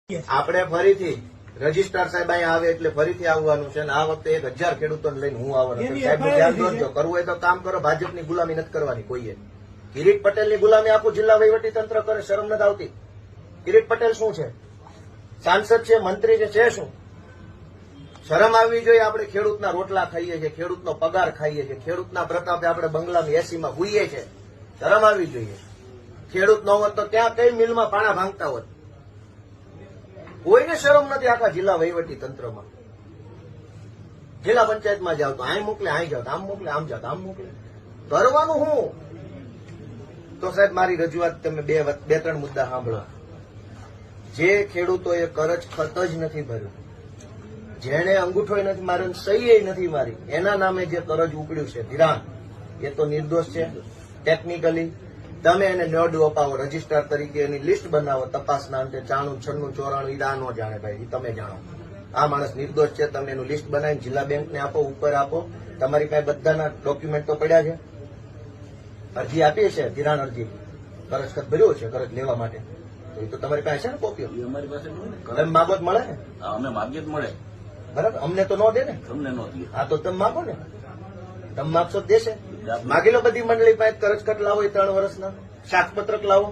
આપણે ફરીથી રજીસ્ટ્રાર સાહેબ અહીંયા આવે એટલે ફરીથી આવવાનું છે અને આ વખતે 1000 ખેડૂતોને લઈને હું આવવાનો છું. સાહેબનું ધ્યાન દોરજો. કરવું હોય તો કામ કરો. ભાજપની ગુલામી નથી કરવાની કોઈએ. કિરીટ પટેલની ગુલામી આખું જિલ્લા વહીવટી તંત્ર કરે. શરમ નથી આવતી? કિરીટ પટેલ શું છે? સાંસદ છે, મંત્રી છે શું? શરમ આવવી જોઈએ. આપણે ખેડૂતના રોટલા ખાઈએ છીએ, ખેડૂતનો પગાર ખાઈએ છીએ, ખેડૂતના પ્રતાપે આપણે બંગલાની એસીમાં હુઈએ છીએ. શરમ આવવી જોઈએ. ખેડૂત ન હોત તો ત્યાં કઈ મિલમાં પાણા ભાંગતા હોત? કોઈને શરમ નથી આખા જિલ્લા વહીવટી તંત્રમાં. જિલ્લા પંચાયતમાં જાવ તો અહીં મોકલે, અહીં જાવ તો આમ મોકલે, આમ જાવ તો આમ મોકલે. કરવાનું હું? તો સાહેબ મારી રજૂઆત તમે બે ત્રણ મુદ્દા સાંભળો. જે ખેડૂતોએ કરજ ખત જ નથી ભર્યું, જેને અંગૂઠો નથી માર્યો, સહી નથી મારી, એના નામે જે કરજ ઉપડ્યું છે ધિરાણ, એ તો નિર્દોષ છે. ટેકનિકલી તમે એને નોંધ અપાવો, રજીસ્ટ્રાર તરીકે એની લિસ્ટ બનાવો. તપાસના અંતે 94, 96, 94 ઈ ન જાણે ભાઈ, એ તમે જાણો. આ માણસ નિર્દોષ છે. તમે એનું લિસ્ટ બનાવીને જિલ્લા બેંકને આપો, ઉપર આપો. તમારી પાસે બધાના ડોક્યુમેન્ટ તો પડ્યા છે. અરજી આપી છે, ધિરાણ અરજી, કરજ ખત ભર્યો છે કરજ લેવા માટે. એ તો તમારી પાસે છે ને કોપીઓ? અમારી પાસે તમે માગો જ મળે ને? અમે માગીએ જ મળે. બરાબર, અમને તો ન દે ને. તમને નો દે. હા તો તમે માગો ને. તમે માગશો તો દેશે. માગી લો બધી મંડળી પાસે કરજ ખત લાવો, એ 3 વર્ષના સાતપત્રક લાવો.